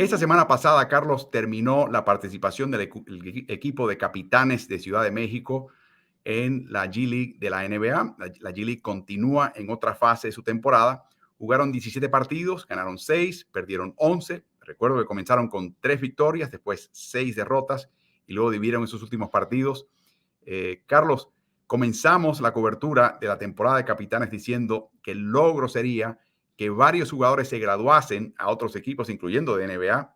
Esta semana pasada, Carlos, terminó la participación del equipo de capitanes de Ciudad de México en la G-League de la NBA. La G-League continúa en otra fase de su temporada. Jugaron 17 partidos, ganaron 6, perdieron 11. Recuerdo que comenzaron con 3 victorias, después 6 derrotas y luego dividieron esos últimos partidos. Carlos, comenzamos la cobertura de la temporada de capitanes diciendo que el logro sería que varios jugadores se graduasen a otros equipos, incluyendo de NBA,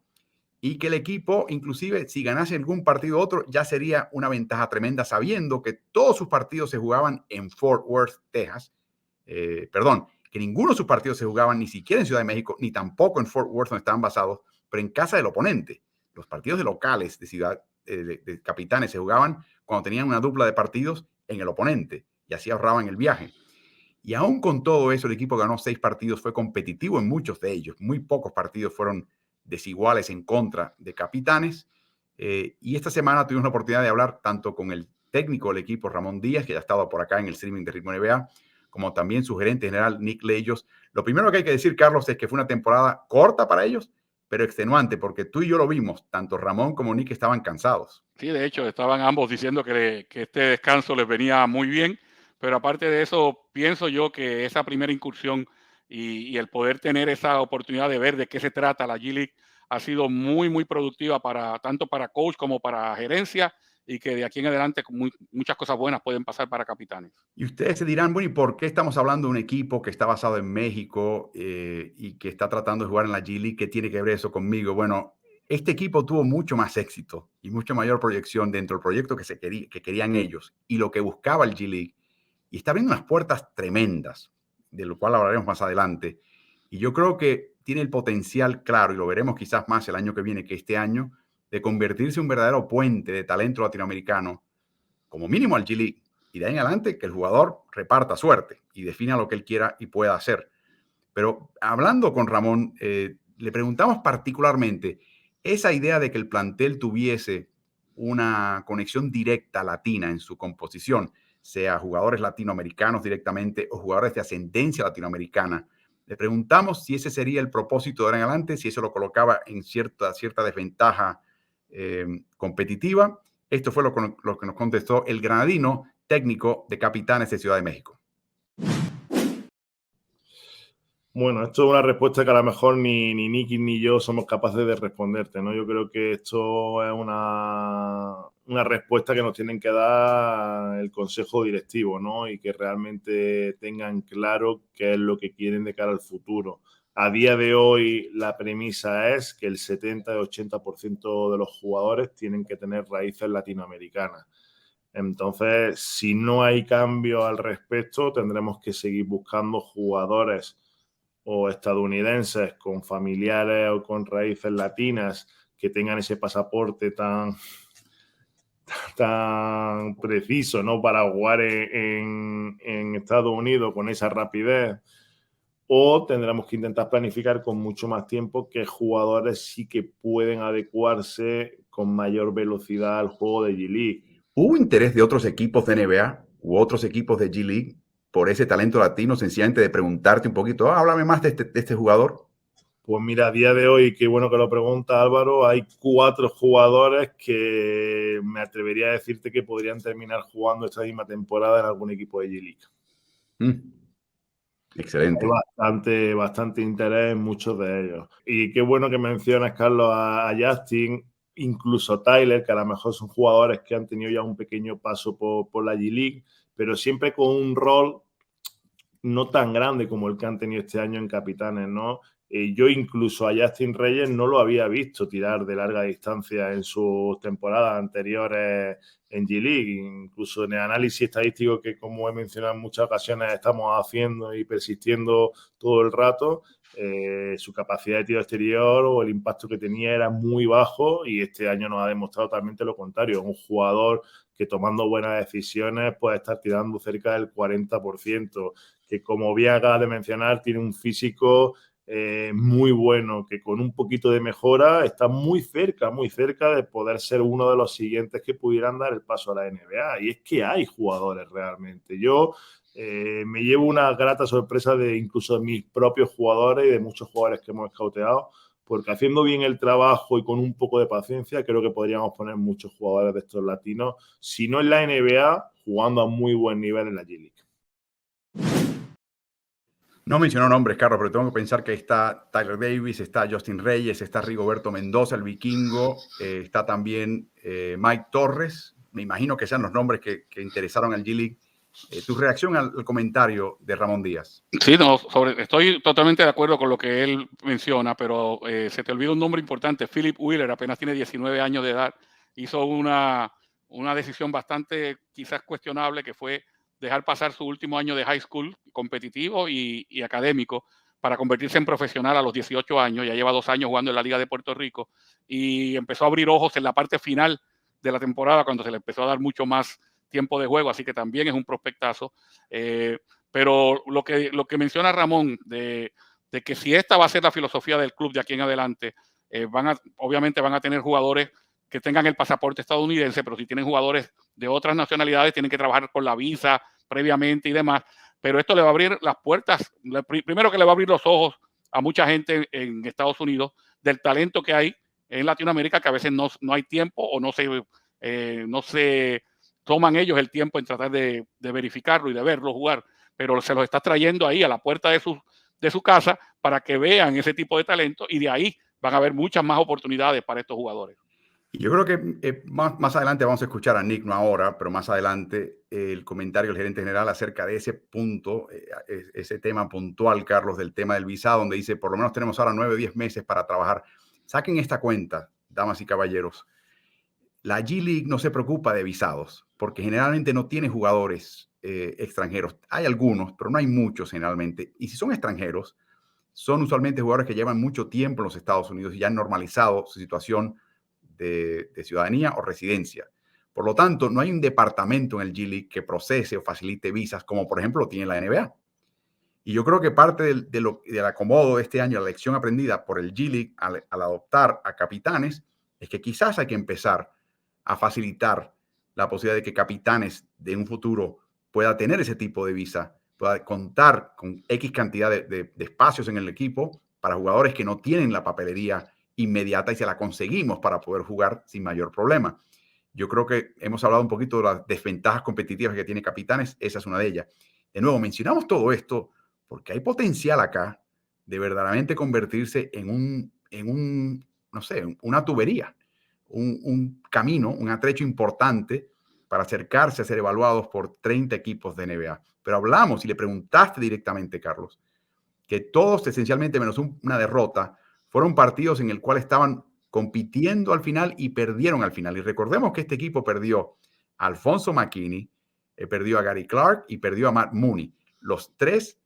y que el equipo, inclusive, si ganase algún partido u otro, ya sería una ventaja tremenda, sabiendo que todos sus partidos se jugaban en Fort Worth, Texas. Que ninguno de sus partidos se jugaban ni siquiera en Ciudad de México, ni tampoco en Fort Worth, donde estaban basados, pero en casa del oponente. Los partidos de locales de capitanes se jugaban cuando tenían una dupla de partidos en el oponente, y así ahorraban el viaje. Y aún con todo eso, el equipo ganó 6 partidos, fue competitivo en muchos de ellos. Muy pocos partidos fueron desiguales en contra de capitanes. Y esta semana tuvimos la oportunidad de hablar tanto con el técnico del equipo, Ramón Díaz, que ya ha estado por acá en el streaming de Ritmo NBA, como también su gerente general, Nick Leyos. Lo primero que hay que decir, Carlos, es que fue una temporada corta para ellos, pero extenuante, porque tú y yo lo vimos, tanto Ramón como Nick estaban cansados. Sí, de hecho, estaban ambos diciendo que este descanso les venía muy bien, pero aparte de eso, pienso yo que esa primera incursión y el poder tener esa oportunidad de ver de qué se trata la G-League ha sido muy, muy productiva tanto para coach como para gerencia, y que de aquí en adelante muchas cosas buenas pueden pasar para capitanes. Y ustedes se dirán, bueno, ¿y por qué estamos hablando de un equipo que está basado en México y que está tratando de jugar en la G-League? ¿Qué tiene que ver eso conmigo? Bueno, este equipo tuvo mucho más éxito y mucha mayor proyección dentro del proyecto que querían ellos y lo que buscaba el G-League. Y está abriendo unas puertas tremendas, de lo cual hablaremos más adelante. Y yo creo que tiene el potencial, claro, y lo veremos quizás más el año que viene que este año, de convertirse en un verdadero puente de talento latinoamericano, como mínimo al G-League. Y de ahí en adelante que el jugador reparta suerte y defina lo que él quiera y pueda hacer. Pero hablando con Ramón, le preguntamos particularmente esa idea de que el plantel tuviese una conexión directa latina en su composición, sea jugadores latinoamericanos directamente o jugadores de ascendencia latinoamericana. Le preguntamos si ese sería el propósito de ahora en adelante, si eso lo colocaba en cierta desventaja competitiva. Esto fue lo que nos contestó el granadino técnico de capitanes de Ciudad de México. Bueno, esto es una respuesta que a lo mejor ni Nicky ni yo somos capaces de responderte, ¿no? Yo creo que esto es una respuesta que nos tienen que dar el consejo directivo, ¿no? Y que realmente tengan claro qué es lo que quieren de cara al futuro. A día de hoy la premisa es que el 70-80% de los jugadores tienen que tener raíces latinoamericanas. Entonces, si no hay cambio al respecto, tendremos que seguir buscando jugadores o estadounidenses con familiares o con raíces latinas que tengan ese pasaporte tan preciso, ¿no? Para jugar en Estados Unidos con esa rapidez. O tendremos que intentar planificar con mucho más tiempo que jugadores sí que pueden adecuarse con mayor velocidad al juego de G-League. ¿Hubo interés de otros equipos de NBA u otros equipos de G-League por ese talento latino, sencillamente de preguntarte un poquito, háblame más de este jugador? Pues mira, a día de hoy, qué bueno que lo pregunta Álvaro, hay 4 jugadores que me atrevería a decirte que podrían terminar jugando esta misma temporada en algún equipo de G-League. Excelente. Hay bastante interés en muchos de ellos. Y qué bueno que mencionas, Carlos, a Justin, incluso Tyler, que a lo mejor son jugadores que han tenido ya un pequeño paso por la G-League, pero siempre con un rol no tan grande como el que han tenido este año en Capitanes, ¿no? Yo incluso a Justin Reyes no lo había visto tirar de larga distancia en sus temporadas anteriores en G-League, incluso en el análisis estadístico que, como he mencionado en muchas ocasiones, estamos haciendo y persistiendo todo el rato, su capacidad de tiro exterior o el impacto que tenía era muy bajo, y este año nos ha demostrado totalmente lo contrario. Un jugador que, tomando buenas decisiones, puede estar tirando cerca del 40%, que, como bien acabas de mencionar, tiene un físico muy bueno, que con un poquito de mejora está muy cerca de poder ser uno de los siguientes que pudieran dar el paso a la NBA. Y es que hay jugadores realmente. Yo me llevo una grata sorpresa de incluso de mis propios jugadores y de muchos jugadores que hemos scouteado, porque haciendo bien el trabajo y con un poco de paciencia, creo que podríamos poner muchos jugadores de estos latinos, si no en la NBA, jugando a muy buen nivel en la G-League. No mencionó nombres, Carlos, pero tengo que pensar que está Tyler Davis, está Justin Reyes, está Rigoberto Mendoza, el vikingo, está también Mike Torres. Me imagino que sean los nombres que interesaron al G-League. Tu reacción al comentario de Ramón Díaz. Sí, no, estoy totalmente de acuerdo con lo que él menciona, pero se te olvida un nombre importante. Philip Wheeler apenas tiene 19 años de edad. Hizo una decisión bastante quizás cuestionable, que fue dejar pasar su último año de high school competitivo y académico para convertirse en profesional a los 18 años. Ya lleva 2 años jugando en la Liga de Puerto Rico y empezó a abrir ojos en la parte final de la temporada, cuando se le empezó a dar mucho más tiempo de juego, así que también es un prospectazo. Pero lo que menciona Ramón, de que si esta va a ser la filosofía del club de aquí en adelante, obviamente van a tener jugadores que tengan el pasaporte estadounidense, pero si tienen jugadores de otras nacionalidades, tienen que trabajar con la visa previamente y demás. Pero esto le va a abrir las puertas, primero que le va a abrir los ojos a mucha gente en Estados Unidos del talento que hay en Latinoamérica, que a veces no hay tiempo o no se toman ellos el tiempo en tratar de verificarlo y de verlo jugar, pero se los está trayendo ahí a la puerta de su casa para que vean ese tipo de talento, y de ahí van a haber muchas más oportunidades para estos jugadores. Yo creo que más adelante vamos a escuchar a Nick, no ahora, pero más adelante el comentario del gerente general acerca de ese punto, ese tema puntual, Carlos, del tema del visado, donde dice, por lo menos tenemos ahora 9 o 10 meses para trabajar. Saquen esta cuenta, damas y caballeros. La G-League no se preocupa de visados, porque generalmente no tiene jugadores extranjeros. Hay algunos, pero no hay muchos generalmente. Y si son extranjeros, son usualmente jugadores que llevan mucho tiempo en los Estados Unidos y ya han normalizado su situación de ciudadanía o residencia. Por lo tanto, no hay un departamento en el G-League que procese o facilite visas, como por ejemplo lo tiene la NBA. Y yo creo que parte del acomodo de este año, la lección aprendida por el G-League al adoptar a capitanes, es que quizás hay que empezar a facilitar la posibilidad de que capitanes de un futuro pueda tener ese tipo de visa, pueda contar con X cantidad de espacios en el equipo para jugadores que no tienen la papelería inmediata y se la conseguimos para poder jugar sin mayor problema. Yo creo que hemos hablado un poquito de las desventajas competitivas que tiene Capitanes, esa es una de ellas. De nuevo, mencionamos todo esto porque hay potencial acá de verdaderamente convertirse en no sé, una tubería, un camino, un atrecho importante para acercarse a ser evaluados por 30 equipos de NBA. Pero hablamos y le preguntaste directamente, Carlos, que todos, esencialmente menos una derrota, fueron partidos en el cual estaban compitiendo al final y perdieron al final. Y recordemos que este equipo perdió a Alfonso McKinney, perdió a Gary Clark y perdió a Matt Mooney. Los 3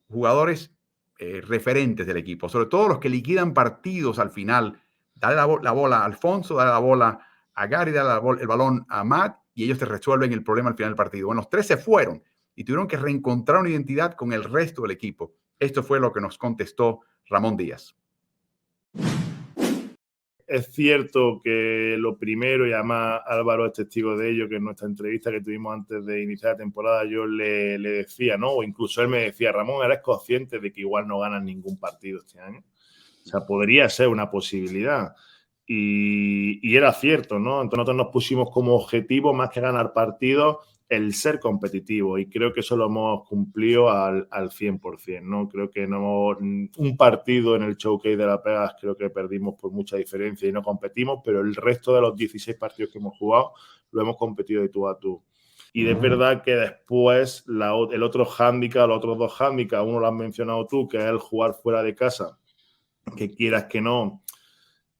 jugadores referentes del equipo, sobre todo los que liquidan partidos al final. Dale la bola a Alfonso, dale la bola a Gary, dale el balón a Matt y ellos te resuelven el problema al final del partido. Bueno, los 3 se fueron y tuvieron que reencontrar una identidad con el resto del equipo. Esto fue lo que nos contestó Ramón Díaz. Es cierto que lo primero, y además Álvaro es testigo de ello, que en nuestra entrevista que tuvimos antes de iniciar la temporada yo le decía, ¿no? O incluso él me decía, Ramón, ¿eres consciente de que igual no ganan ningún partido este año? O sea, podría ser una posibilidad. Y era cierto, ¿no? Entonces nosotros nos pusimos como objetivo, más que ganar partidos, el ser competitivo, y creo que eso lo hemos cumplido al 100%, ¿no? Creo que un partido en el Showcase de Las Vegas creo que perdimos por mucha diferencia y no competimos, pero el resto de los 16 partidos que hemos jugado lo hemos competido de tú a tú. Y es verdad que después el otro hándicap, los otros 2 hándicaps, uno lo has mencionado tú, que es el jugar fuera de casa, que quieras que no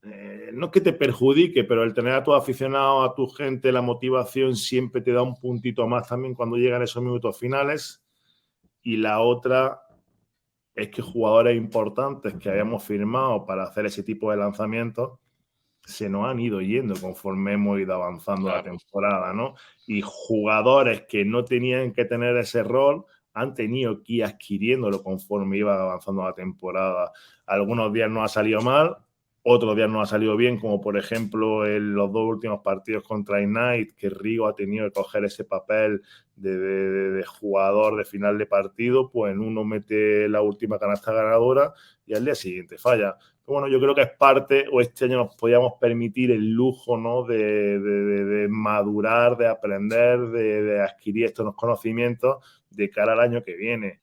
es que te perjudique, pero el tener a tus aficionados, a tu gente, la motivación siempre te da un puntito más también cuando llegan esos minutos finales. Y la otra es que jugadores importantes que habíamos firmado para hacer ese tipo de lanzamientos se nos han ido yendo conforme hemos ido avanzando la temporada, ¿no? Y jugadores que no tenían que tener ese rol han tenido que ir adquiriéndolo conforme iba avanzando la temporada. Algunos días no ha salido mal, Otros días no ha salido bien, como por ejemplo en los 2 últimos partidos contra Ignite, que Rigo ha tenido que coger ese papel de jugador de final de partido, pues en uno mete la última canasta ganadora y al día siguiente falla. Pero bueno, yo creo que es parte, o este año nos podíamos permitir el lujo, ¿no?, de madurar, de aprender, de adquirir estos conocimientos de cara al año que viene.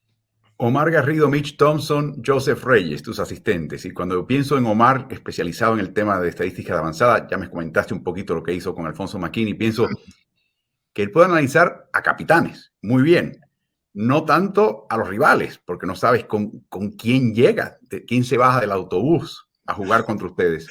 Omar Garrido, Mitch Thompson, Joseph Reyes, tus asistentes. Y cuando pienso en Omar, especializado en el tema de estadística avanzada, ya me comentaste un poquito lo que hizo con Alfonso McKinney, pienso que él puede analizar a capitanes, muy bien, no tanto a los rivales, porque no sabes con quién llega, quién se baja del autobús a jugar contra ustedes.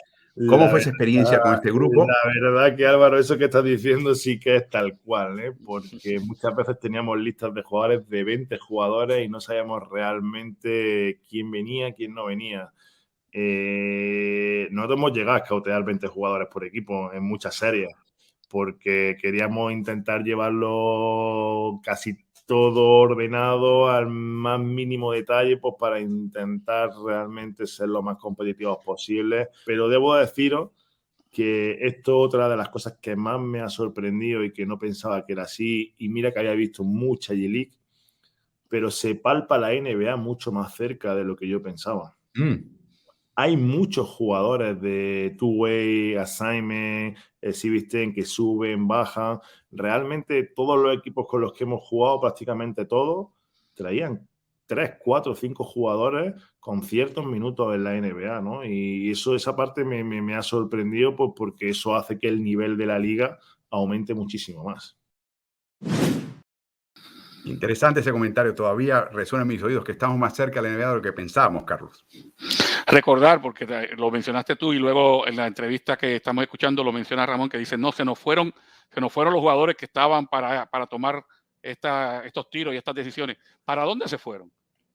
¿Cómo fue esa experiencia con este grupo? La verdad que, Álvaro, eso que estás diciendo sí que es tal cual, ¿eh? Porque muchas veces teníamos listas de jugadores de 20 jugadores y no sabíamos realmente quién venía, quién no venía. Nosotros hemos llegado a escautear 20 jugadores por equipo en muchas series, porque queríamos intentar llevarlo casi todo ordenado al más mínimo detalle, pues para intentar realmente ser lo más competitivos posible. Pero debo deciros que esto es otra de las cosas que más me ha sorprendido y que no pensaba que era así. Y mira que había visto mucha G-League, pero se palpa la NBA mucho más cerca de lo que yo pensaba. Hay muchos jugadores de two-way, assignment, CB10 que suben, bajan. Realmente todos los equipos con los que hemos jugado, prácticamente todos, traían 3, 4, 5 jugadores con ciertos minutos en la NBA, ¿no? Y esa parte me ha sorprendido, pues, porque eso hace que el nivel de la liga aumente muchísimo más. Interesante ese comentario. Todavía resuena en mis oídos que estamos más cerca de la NBA de lo que pensábamos, Carlos. Recordar, porque lo mencionaste tú y luego en la entrevista que estamos escuchando lo menciona Ramón, que dice, no, se nos fueron los jugadores que estaban para tomar estos tiros y estas decisiones. ¿Para dónde se fueron?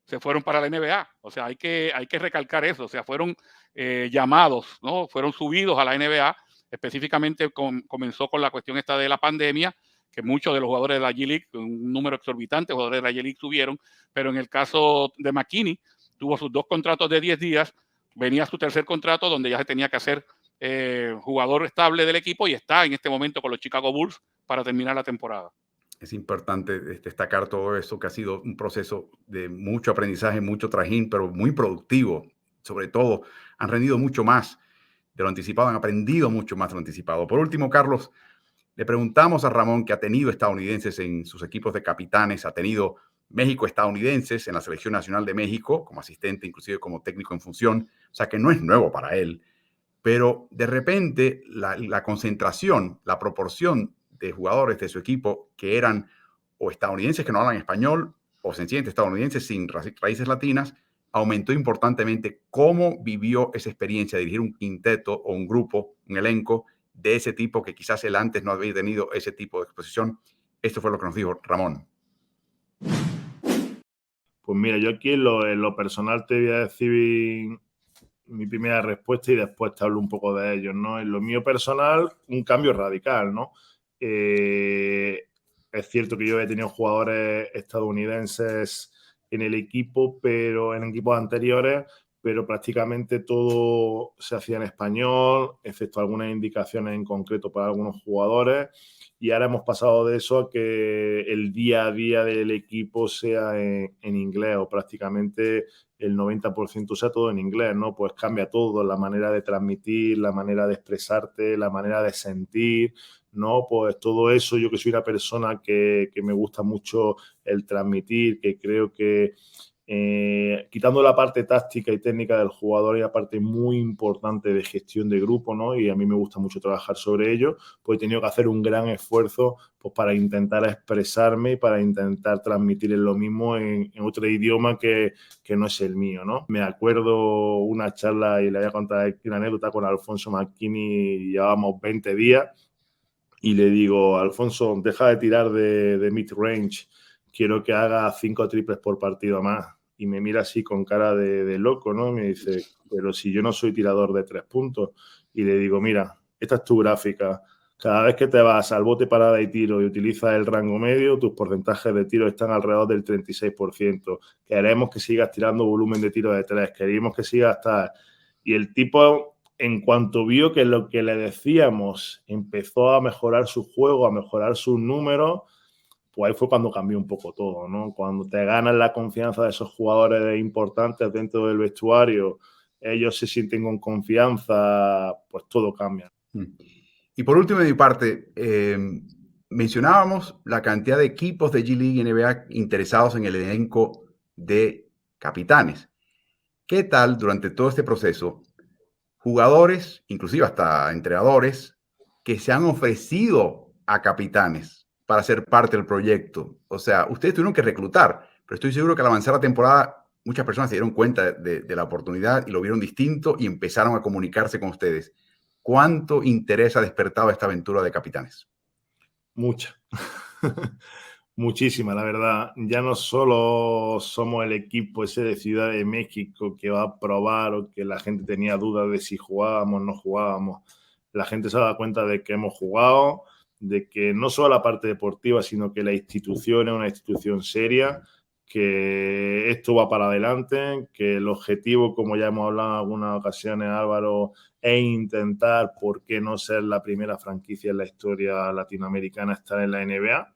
Se fueron para la NBA. O sea, hay que recalcar eso. O sea, fueron llamados, ¿no? Fueron subidos a la NBA. Específicamente comenzó con la cuestión esta de la pandemia, que muchos de los jugadores de la G-League, un número exorbitante de jugadores de la G-League subieron, pero en el caso de McKinney, tuvo sus 2 contratos de 10 días, venía su tercer contrato donde ya se tenía que hacer jugador estable del equipo y está en este momento con los Chicago Bulls para terminar la temporada. Es importante destacar todo eso, que ha sido un proceso de mucho aprendizaje, mucho trajín, pero muy productivo. Sobre todo, han rendido mucho más de lo anticipado, han aprendido mucho más de lo anticipado. Por último, Carlos, le preguntamos a Ramón, que ha tenido estadounidenses en sus equipos de capitanes, ha tenido México-estadounidenses en la Selección Nacional de México, como asistente, inclusive como técnico en función, o sea que no es nuevo para él. Pero de repente la concentración, la proporción de jugadores de su equipo que eran o estadounidenses que no hablan español o sencillamente estadounidenses sin raíces latinas, aumentó importantemente. ¿Cómo vivió esa experiencia de dirigir un quinteto o un grupo, un elenco de ese tipo que quizás él antes no había tenido ese tipo de exposición? Esto fue lo que nos dijo Ramón. Pues mira, yo aquí en lo personal te voy a decir mi primera respuesta y después te hablo un poco de ellos, ¿no? En lo mío personal, un cambio radical, ¿no? Es cierto que yo he tenido jugadores estadounidenses en el equipo, pero en equipos anteriores, pero prácticamente todo se hacía en español, excepto algunas indicaciones en concreto para algunos jugadores. Y ahora hemos pasado de eso a que el día a día del equipo sea en inglés, o prácticamente el 90% sea todo en inglés, ¿no? Pues cambia todo, la manera de transmitir, la manera de expresarte, la manera de sentir, ¿no? Pues todo eso, yo que soy una persona que me gusta mucho el transmitir, que creo que quitando la parte táctica y técnica del jugador, hay una parte muy importante de gestión de grupo, ¿no? Y a mí me gusta mucho trabajar sobre ello, pues he tenido que hacer un gran esfuerzo, pues, para intentar expresarme y para intentar transmitir lo mismo en otro idioma que no es el mío, ¿no? Me acuerdo una charla, y le voy a contar una anécdota, con Alfonso McKinney, llevábamos 20 días, y le digo, Alfonso, deja de tirar de mid-range, quiero que haga 5 triples por partido más. Y me mira así con cara de loco, ¿no? Me dice, pero si yo no soy tirador de 3 puntos. Y le digo, mira, esta es tu gráfica. Cada vez que te vas al bote parada y tiro y utilizas el rango medio, tus porcentajes de tiro están alrededor del 36%. Queremos que sigas tirando volumen de tiro de 3, queremos que sigas tal. Y el tipo en cuanto vio que lo que le decíamos empezó a mejorar su juego, a mejorar sus números, pues ahí fue cuando cambió un poco todo, ¿no? Cuando te ganas la confianza de esos jugadores importantes dentro del vestuario, ellos se sienten con confianza, pues todo cambia. Y por último, de mi parte, mencionábamos la cantidad de equipos de G-League y NBA interesados en el elenco de capitanes. ¿Qué tal durante todo este proceso jugadores, inclusive hasta entrenadores, que se han ofrecido a capitanes para ser parte del proyecto? O sea, ustedes tuvieron que reclutar, pero estoy seguro que al avanzar la temporada muchas personas se dieron cuenta de la oportunidad y lo vieron distinto y empezaron a comunicarse con ustedes. ¿Cuánto interés ha despertado esta aventura de capitanes? Mucha. Muchísima, la verdad. Ya no solo somos el equipo ese de Ciudad de México que va a probar o que la gente tenía dudas de si jugábamos o no jugábamos. La gente se ha dado cuenta de que hemos jugado, de que no solo la parte deportiva, sino que la institución es una institución seria, que esto va para adelante, que el objetivo, como ya hemos hablado en algunas ocasiones, Álvaro, es intentar, ¿por qué no ser la primera franquicia en la historia latinoamericana a estar en la NBA?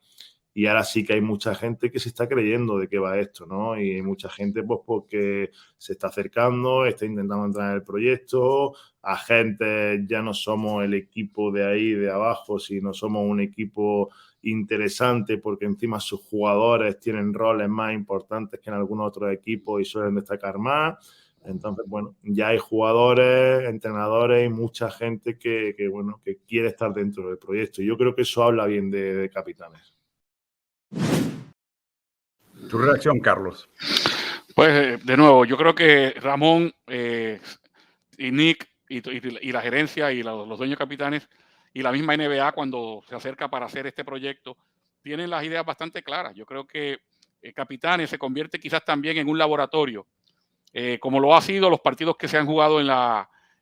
Y ahora sí que hay mucha gente que se está creyendo de qué va esto, ¿no? Y hay mucha gente, pues, porque se está acercando, está intentando entrar en el proyecto. Agentes, ya no somos el equipo de ahí, de abajo, sino somos un equipo interesante porque encima sus jugadores tienen roles más importantes que en algunos otros equipos y suelen destacar más. Entonces, bueno, ya hay jugadores, entrenadores y mucha gente que quiere estar dentro del proyecto. Y yo creo que eso habla bien de Capitanes. ¿Tu reacción, Carlos? Pues, de nuevo, yo creo que Ramón y Nick y la gerencia y los dueños capitanes y la misma NBA, cuando se acerca para hacer este proyecto, tienen las ideas bastante claras. Yo creo que Capitanes se convierte quizás también en un laboratorio, como lo ha sido los partidos que se han jugado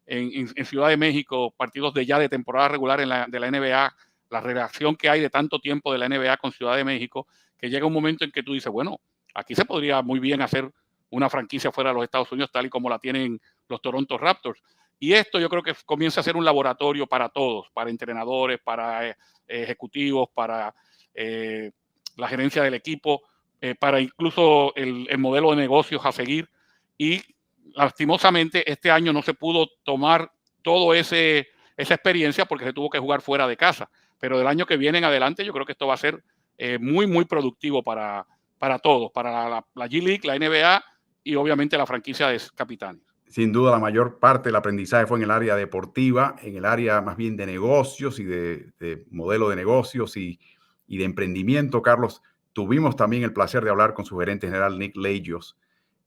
en Ciudad de México, partidos de temporada regular de la NBA, la relación que hay de tanto tiempo de la NBA con Ciudad de México, que llega un momento en que tú dices, bueno, aquí se podría muy bien hacer una franquicia fuera de los Estados Unidos, tal y como la tienen los Toronto Raptors. Y esto yo creo que comienza a ser un laboratorio para todos, para entrenadores, para ejecutivos, para la gerencia del equipo, para incluso el modelo de negocios a seguir. Y lastimosamente este año no se pudo tomar todo esa experiencia porque se tuvo que jugar fuera de casa. Pero del año que viene en adelante yo creo que esto va a ser muy, muy productivo para todos, para la G-League, la NBA y obviamente la franquicia de Capitanes. Sin duda, la mayor parte del aprendizaje fue en el área deportiva, en el área más bien de negocios y de modelo de negocios y de emprendimiento. Carlos, tuvimos también el placer de hablar con su gerente general, Nick Lagios.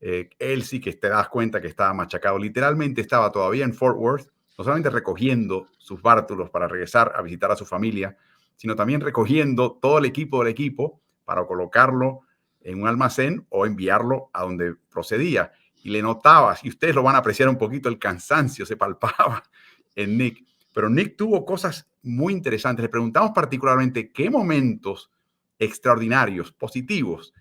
Él sí que te das cuenta que estaba machacado. Literalmente estaba todavía en Fort Worth, no solamente recogiendo sus bártulos para regresar a visitar a su familia, sino también recogiendo todo el equipo del equipo para colocarlo en un almacén o enviarlo a donde procedía. Y le notabas, y ustedes lo van a apreciar un poquito, el cansancio se palpaba en Nick. Pero Nick tuvo cosas muy interesantes. Le preguntamos particularmente qué momentos extraordinarios, positivos,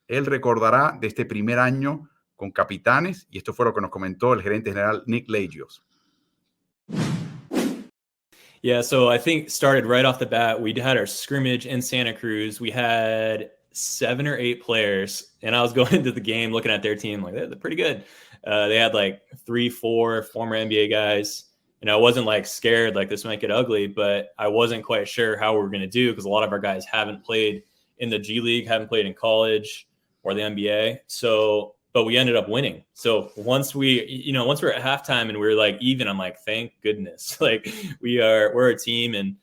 él recordará de este primer año con Capitanes, y esto fue lo que nos comentó el gerente general Nick Lagios. Yeah, so I think started right off the bat. We had our scrimmage in Santa Cruz. We had 7 or 8 players, and I was going into the game looking at their team like, they're pretty good. They had like 3, 4 former NBA guys. And I wasn't like scared like this might get ugly, but I wasn't quite sure how we were going to do because a lot of our guys haven't played in the G League, haven't played in college or the NBA. So, but we ended up winning. So once we're at halftime and we're like even, I'm like, thank goodness. Like we're a team and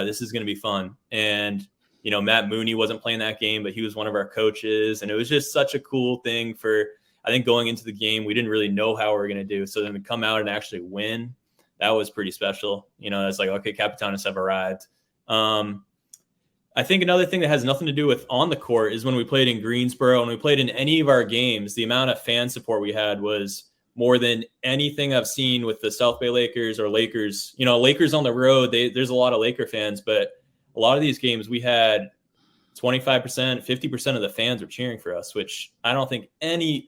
this is going to be fun. And, you know, Matt Mooney wasn't playing that game, but he was one of our coaches. And it was just such a cool thing I think going into the game, we didn't really know how we were going to do. So then to come out and actually win, that was pretty special. You know, it's like, okay, Capitanes have arrived. I think another thing that has nothing to do with on the court is when we played in Greensboro and we played in any of our games, the amount of fan support we had was more than anything I've seen with the South Bay Lakers or Lakers. You know, Lakers on the road, there's a lot of Laker fans, but a lot of these games we had 25%, 50% of the fans are cheering for us, which I don't think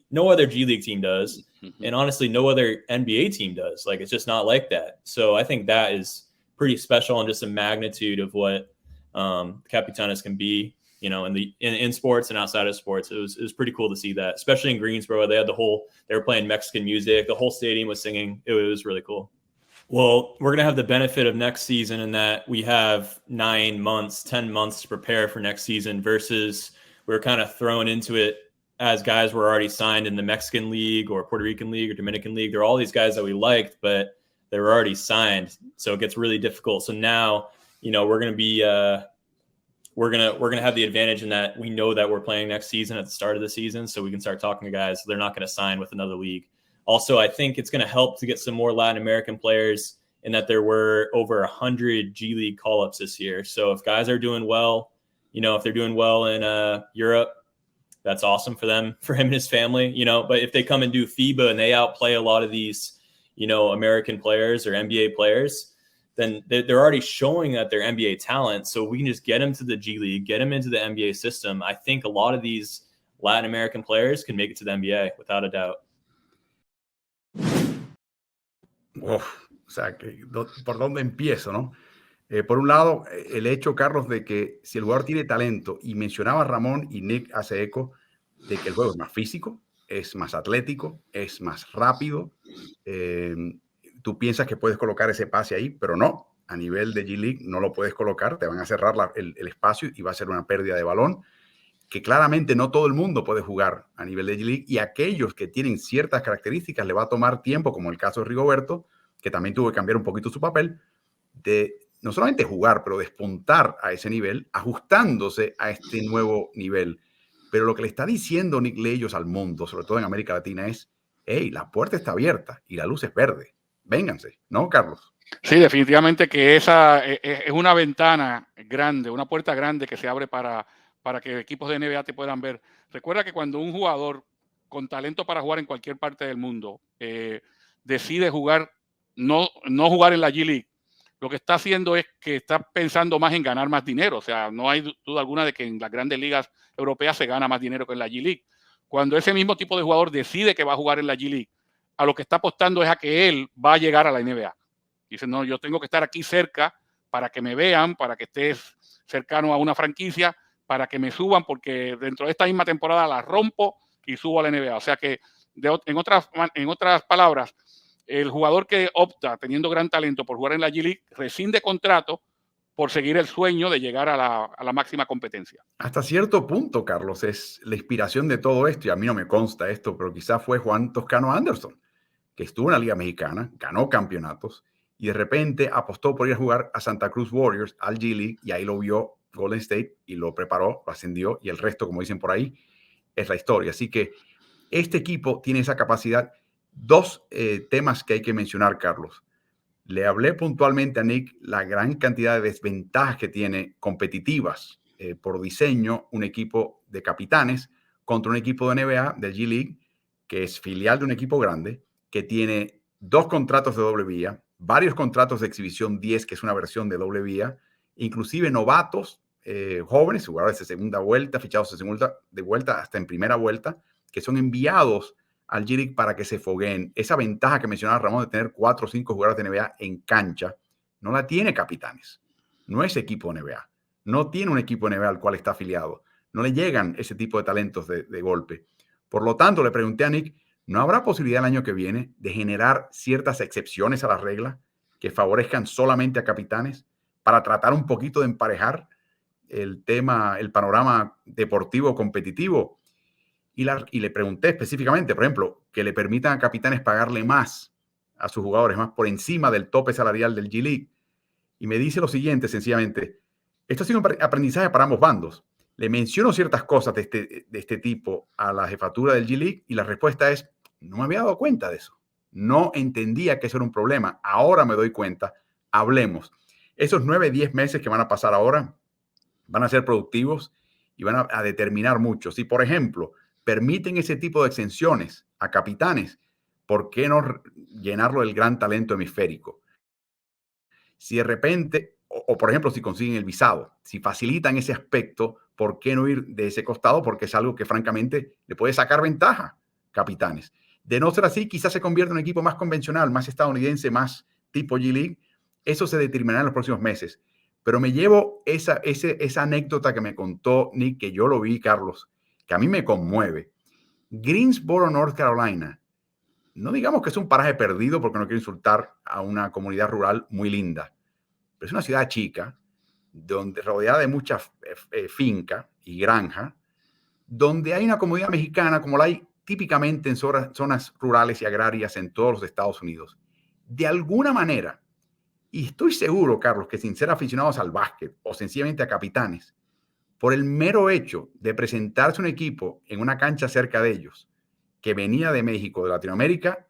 no other G League team does. And honestly, no other NBA team does. Like, it's just not like that. So I think that is pretty special and just a magnitude of what Capitanes can be, you know, in sports and outside of sports. It was pretty cool to see that, especially in Greensboro. They were playing Mexican music. The whole stadium was singing. It was really cool. Well, we're going to have the benefit of next season in that we have 9 months, 10 months to prepare for next season versus we're kind of thrown into it as guys were already signed in the Mexican League or Puerto Rican League or Dominican League. There are all these guys that we liked, but they were already signed. So it gets really difficult. So now, you know, we're going to be we're going to have the advantage in that we know that we're playing next season at the start of the season. So we can start talking to guys. They're not going to sign with another league. Also, I think it's going to help to get some more Latin American players in that there were over 100 G League call-ups this year. So if guys are doing well, you know, if they're doing well in Europe, that's awesome for them, for him and his family, you know. But if they come and do FIBA and they outplay a lot of these, you know, American players or NBA players, then they're already showing that they're NBA talent. So we can just get them to the G League, get them into the NBA system. I think a lot of these Latin American players can make it to the NBA without a doubt. O sea, ¿por dónde empiezo, no? Por un lado, el hecho, Carlos, de que si el jugador tiene talento, y mencionaba Ramón y Nick hace eco, de que el juego es más físico, es más atlético, es más rápido. Tú piensas que puedes colocar ese pase ahí, pero no. A nivel de G League no lo puedes colocar, te van a cerrar el espacio y va a ser una pérdida de balón, que claramente no todo el mundo puede jugar a nivel de G League, y aquellos que tienen ciertas características le va a tomar tiempo, como el caso de Rigoberto, que también tuvo que cambiar un poquito su papel, de no solamente jugar, pero despuntar a ese nivel, ajustándose a este nuevo nivel. Pero lo que le está diciendo Nick Leyos al mundo, sobre todo en América Latina, es, hey, la puerta está abierta y la luz es verde. Vénganse, ¿no, Carlos? Sí, definitivamente que esa es una ventana grande, una puerta grande que se abre para que equipos de NBA te puedan ver. Recuerda que cuando un jugador con talento para jugar en cualquier parte del mundo decide jugar, no jugar en la G League, lo que está haciendo es que está pensando más en ganar más dinero. O sea, no hay duda alguna de que en las grandes ligas europeas se gana más dinero que en la G League. Cuando ese mismo tipo de jugador decide que va a jugar en la G League, a lo que está apostando es a que él va a llegar a la NBA. Dice, no, yo tengo que estar aquí cerca para que me vean, para que estés cercano a una franquicia, para que me suban, porque dentro de esta misma temporada la rompo y subo a la NBA. O sea que, en otras palabras, el jugador que opta, teniendo gran talento, por jugar en la G League, rescinde contrato por seguir el sueño de llegar a la máxima competencia. Hasta cierto punto, Carlos, es la inspiración de todo esto, y a mí no me consta esto, pero quizás fue Juan Toscano Anderson, que estuvo en la Liga Mexicana, ganó campeonatos, y de repente apostó por ir a jugar a Santa Cruz Warriors, al G League, y ahí lo vio Golden State y lo preparó, lo ascendió, y el resto, como dicen por ahí, es la historia. Así que este equipo tiene esa capacidad. Dos temas que hay que mencionar, Carlos. Le hablé puntualmente a Nick la gran cantidad de desventajas que tiene competitivas por diseño un equipo de Capitanes contra un equipo de NBA, del G League, que es filial de un equipo grande, que tiene 2 contratos de doble vía, varios contratos de exhibición 10, que es una versión de doble vía, inclusive novatos, jóvenes, jugadores de segunda vuelta, fichados de vuelta hasta en primera vuelta, que son enviados al G League para que se fogueen. Esa ventaja que mencionaba Ramón de tener 4 o 5 jugadores de NBA en cancha, no la tiene Capitanes. No es equipo de NBA. No tiene un equipo de NBA al cual está afiliado. No le llegan ese tipo de talentos de golpe. Por lo tanto, le pregunté a Nick, ¿no habrá posibilidad el año que viene de generar ciertas excepciones a la regla que favorezcan solamente a Capitanes para tratar un poquito de emparejar el panorama deportivo competitivo? Y le pregunté específicamente, por ejemplo, que le permitan a Capitanes pagarle más a sus jugadores, más por encima del tope salarial del G League. Y me dice lo siguiente, sencillamente, esto ha sido un aprendizaje para ambos bandos. Le menciono ciertas cosas de este tipo a la jefatura del G League y la respuesta es, no me había dado cuenta de eso. No entendía que eso era un problema. Ahora me doy cuenta. Hablemos. Esos 9, 10 meses que van a pasar ahora van a ser productivos y van a determinar mucho. Si, por ejemplo, permiten ese tipo de exenciones a Capitanes, ¿por qué no llenarlo del gran talento hemisférico? Si de repente, o por ejemplo, si consiguen el visado, si facilitan ese aspecto, ¿por qué no ir de ese costado? Porque es algo que francamente le puede sacar ventaja, Capitanes. De no ser así, quizás se convierta en un equipo más convencional, más estadounidense, más tipo G-League. Eso se determinará en los próximos meses. Pero me llevo esa anécdota que me contó Nick, que yo lo vi, Carlos, que a mí me conmueve. Greensboro, North Carolina. No digamos que es un paraje perdido porque no quiero insultar a una comunidad rural muy linda, pero es una ciudad chica, rodeada de muchas fincas y granjas, donde hay una comunidad mexicana como la hay típicamente en zonas rurales y agrarias en todos los Estados Unidos. De alguna manera, y estoy seguro, Carlos, que sin ser aficionados al básquet o sencillamente a Capitanes, por el mero hecho de presentarse un equipo en una cancha cerca de ellos, que venía de México, de Latinoamérica,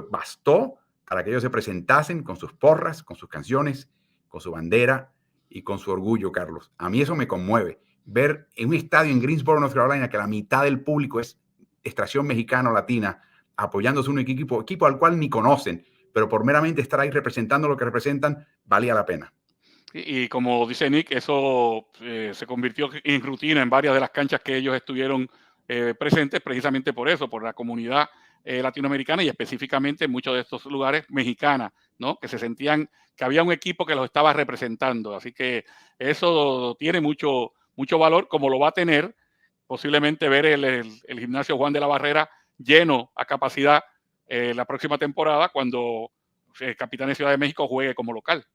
bastó para que ellos se presentasen con sus porras, con sus canciones, con su bandera y con su orgullo, Carlos. A mí eso me conmueve. Ver en un estadio en Greensboro, North Carolina, que la mitad del público es extracción mexicana o latina, apoyándose un equipo al cual ni conocen, pero por meramente estar ahí representando lo que representan, valía la pena. Y como dice Nick, eso se convirtió en rutina en varias de las canchas que ellos estuvieron presentes, precisamente por eso, por la comunidad latinoamericana y específicamente en muchos de estos lugares mexicanas, ¿no? Que se sentían que había un equipo que los estaba representando. Así que eso tiene mucho valor, como lo va a tener posiblemente ver el gimnasio Juan de la Barrera lleno a capacidad la próxima temporada cuando Capitanes Ciudad de México juegue como local.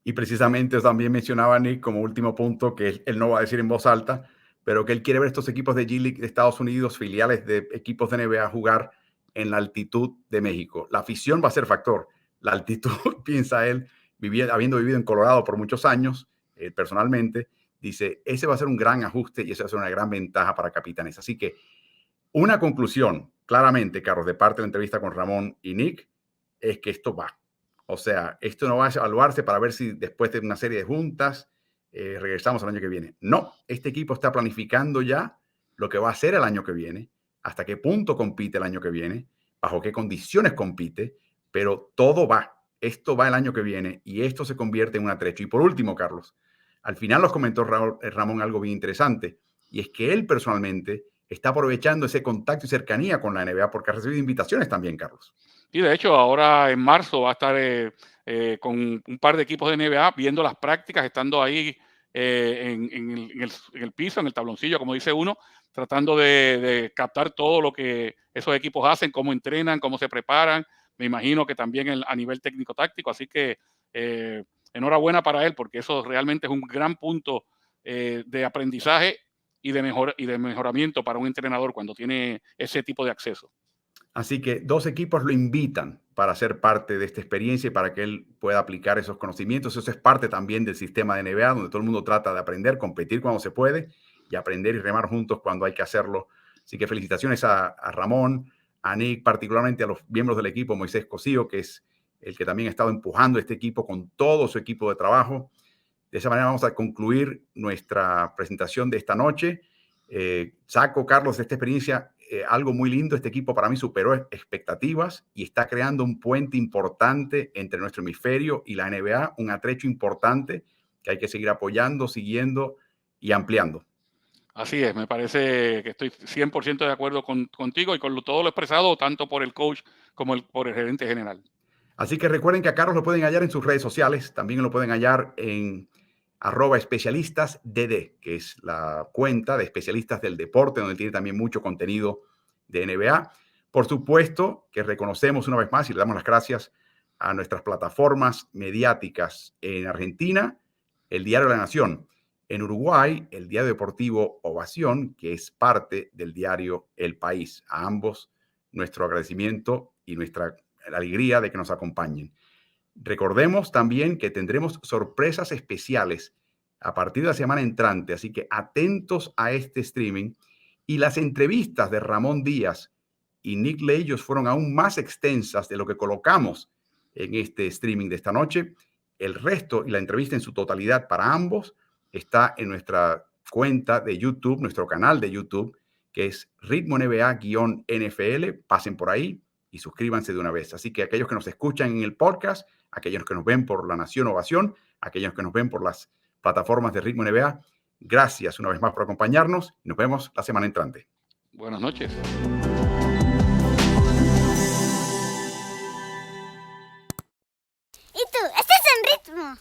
Y precisamente también mencionaba Nick como último punto, que él no va a decir en voz alta, pero que él quiere ver estos equipos de G-League de Estados Unidos, filiales de equipos de NBA, jugar en la altitud de México. La afición va a ser factor. La altitud, piensa él, habiendo vivido en Colorado por muchos años, personalmente, dice, ese va a ser un gran ajuste y esa va a ser una gran ventaja para Capitanes. Así que una conclusión, claramente, Carlos, de parte de la entrevista con Ramón y Nick, es que esto va. O sea, esto no va a evaluarse para ver si después de una serie de juntas regresamos al año que viene. No, este equipo está planificando ya lo que va a hacer el año que viene, hasta qué punto compite el año que viene, bajo qué condiciones compite, pero todo va. Esto va el año que viene y esto se convierte en un atrecho. Y por último, Carlos, al final nos comentó Ramón algo bien interesante, y es que él personalmente está aprovechando ese contacto y cercanía con la NBA porque ha recibido invitaciones también, Carlos. Y de hecho, ahora en marzo va a estar con un par de equipos de NBA viendo las prácticas, estando ahí en el piso, en el tabloncillo, como dice uno, tratando de captar todo lo que esos equipos hacen, cómo entrenan, cómo se preparan. Me imagino que también a nivel técnico-táctico. Así que enhorabuena para él, porque eso realmente es un gran punto de aprendizaje y de mejoramiento para un entrenador cuando tiene ese tipo de acceso. Así que dos equipos lo invitan para ser parte de esta experiencia y para que él pueda aplicar esos conocimientos. Eso es parte también del sistema de NBA, donde todo el mundo trata de aprender, competir cuando se puede y aprender y remar juntos cuando hay que hacerlo. Así que felicitaciones a Ramón, a Nick, particularmente a los miembros del equipo, Moisés Cosío, que es el que también ha estado empujando este equipo con todo su equipo de trabajo. De esa manera vamos a concluir nuestra presentación de esta noche. Saco, Carlos, de esta experiencia algo muy lindo. Este equipo para mí superó expectativas y está creando un puente importante entre nuestro hemisferio y la NBA, un atrecho importante que hay que seguir apoyando, siguiendo y ampliando. Así es, me parece que estoy 100% de acuerdo contigo y con todo lo expresado, tanto por el coach como por el gerente general. Así que recuerden que a Carlos lo pueden hallar en sus redes sociales, también lo pueden hallar en @especialistasdd, que es la cuenta de especialistas del deporte, donde tiene también mucho contenido de NBA. Por supuesto que reconocemos una vez más y le damos las gracias a nuestras plataformas mediáticas en Argentina, el Diario de la Nación; en Uruguay, el diario deportivo Ovación, que es parte del diario El País. A ambos nuestro agradecimiento y nuestra alegría de que nos acompañen. Recordemos también que tendremos sorpresas especiales a partir de la semana entrante, así que atentos a este streaming. Y las entrevistas de Ramón Díaz y Nick Leyos fueron aún más extensas de lo que colocamos en este streaming de esta noche. El resto y la entrevista en su totalidad para ambos está en nuestra cuenta de YouTube, nuestro canal de YouTube, que es Ritmo NBA-NFL. Pasen por ahí y suscríbanse de una vez. Así que aquellos que nos escuchan en el podcast, aquellos que nos ven por La Nación Ovación, aquellos que nos ven por las plataformas de Ritmo NBA, Gracias una vez más por acompañarnos y nos vemos la semana entrante. Buenas noches. ¿Y tú? ¿Estás en ritmo?